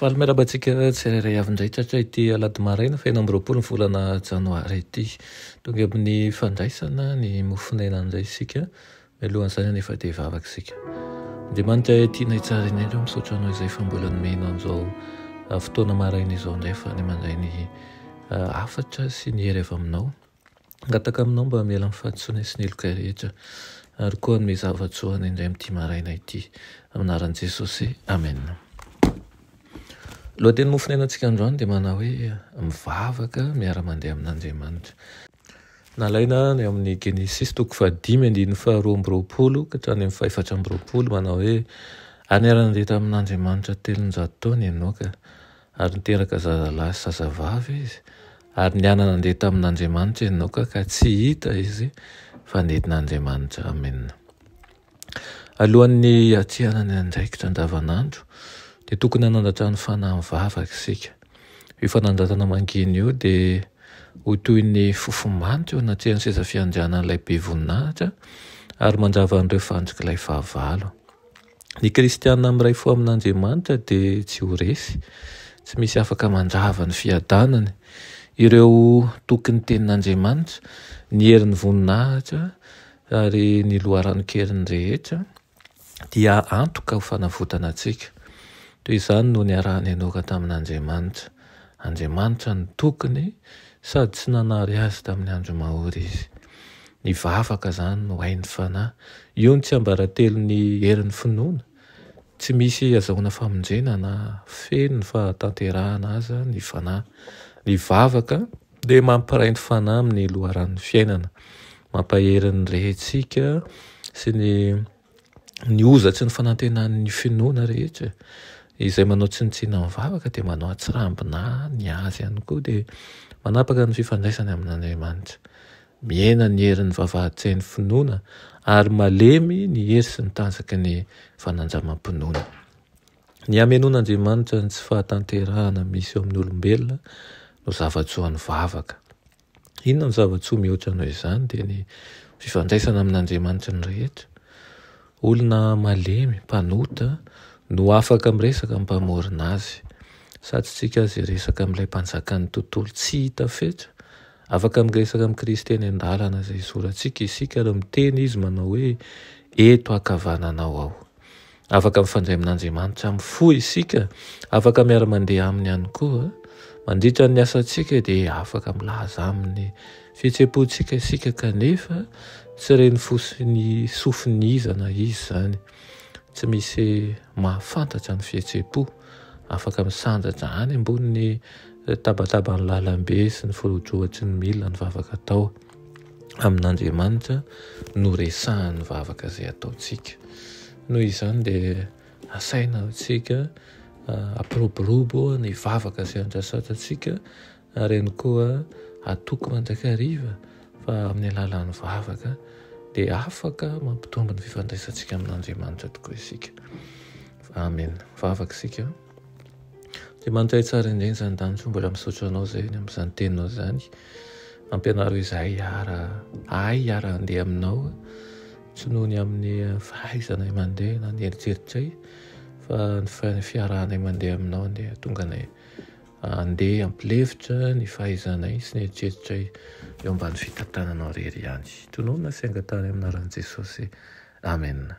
Fahameraabantsika tsirairay avindray tratra ity alady maraina fa 4 ny volana janoary ity tonga amin'ny fandraisana ny mofonaina an'izay isika mialohan'izany anefa dia vavaka isika. Andriamanitra tiana hitsara indrindra misaotra anao izay fa mbola nomena an'izao fotoana maraina izao indray fa ny mandray ny afatra sy ny hery avy aminao angataka aminao mba miala amin'ny fahantsoana sy ny eloka rehetra ary koa ny zavatsoana indray amin'ity maraina ity aminaran'i Jesosy. Amen. Lohateny mofonaina antsika androany dia manao hoe mivavaka miara-mandeha amin'Andriamanitra. Nalaina ny amin'ny Genesis 5:22 ka hatrany amin'ny 4:20 manao hoe ary niara-nandeha tamin'Andriamanitra 300 taona Enoka ary niteraka zazalahy sy zazavavy izy ary niana nandeha tamin'Andriamanitra Enoka ka tsy hita izy fa nentin'Andriamanitra. Amen. Alohan'ny atsihana ny andraikitra andavanandro dia tokony hanandratra ny fanahy mivavaka isika. Io fanandratana mangina io dia ho toy ny fofomanitra eo anatrehany seza fiandrianan'ilay be voninahitra ary mandrava an'ireo fandrik'ilay fahavalo. Ny kristianina miray fo amin'Andriamanitra dia tsy ho resy, tsy misy afaka mandrava ny fiadanany. Ireo tokony tenin'Andriamanitra, ny herin'ny voninahitra ary ny loharanokeriny rehetra dia antoka ho fanavotana antsika. Toy izany no niarahany Enoka tamin'Andriamanitra. Andriamanitra ny tokony sady tsy nanary azy tamin'ny andro mahory izy. Ny vavaka izany no hain'ny fanahy. Io ny tsy ambaratelo ny herin'ny finoana. Tsy misy azahoana famonjena na feno fa tanterahana aza ny fanahy. Ny vavaka dia mampiray ny fanahy amin'ny loharan'ny fiainana, mampahery ny rehentsika sy ny ozatsy ny fanantenan'ny finoana rehetra. Izay manao tsinitsina mivavaka dia manao atsirambina ny azy ihany koa dia manapaka ny fifandraisany amin'Andriamanitra. Miaina ny herin'ny vavahady-tsain'ny finoana ary malemy ny hery sy ny tanjaky ny fananjamam-pinoana. Ny hamelon'Andriamanitra ny tsy fahatanterahana misy eo amin'ny olombelona no zavatsoan'ny vavaka. Inona ny zavatsoa mihoatra noho izany dia ny fifandraisana amin'Andriamanitra ny rehetra. Olona malemy, mpanota no afaka miresaka amin'ny mpamorona azy. Satria azy resaka amin'ilay mpanjakan'ny tontolo tsy hita fetra. Afaka miresaka amin'ny Kristy eny an-dalana izay soratsika isika ary miteny izy manao hoe eto ankavananao aho. Afaka mifandray amin'Andriamanitra amin'ny fo isika. Afaka miara-mandeha aminy ihany koa. Mandritra ny asantsika dia afaka milaza amin'ny fihetseham-pontsika isika kanefa tsy reny fosiny sofinizana izy izany. Tsy misy mahafantatra ny fihetseham-po. Afaka misandratra any ambony tabataban'ny lalambe sy ny firodrohatry ny milina ny vavaka atao. Amin'Andriamanitra no resahan'ny vavaka izay ataontsika. Noho izany dia asaina antsika ampiroborobo ny vavaka izay andrasantsika ary ihany koa atoky mandrakariva fa amin'ny alalan'ny vavaka dia afaka mampitombo ny fifandraisantsika amin'Andriamanitra tokoa isika. Amen. Vavaka isika. Andriamanitra tsara indray izany danitro mbola misaotra anao izay amin'izany teninao izany. Mampianaro izahay hiara handeha aminao tsy noho ny amin'ny fahaizanay mandeha na ny eritreritray fa ny fiarahanay mandeha aminao dia tonga nay handeha ampilevitra ny fahaizanay sy ny eritreritray eo ambany fitantananao rery ihany. Tonoana sy angatany aminaran'i Jesosy. Amen.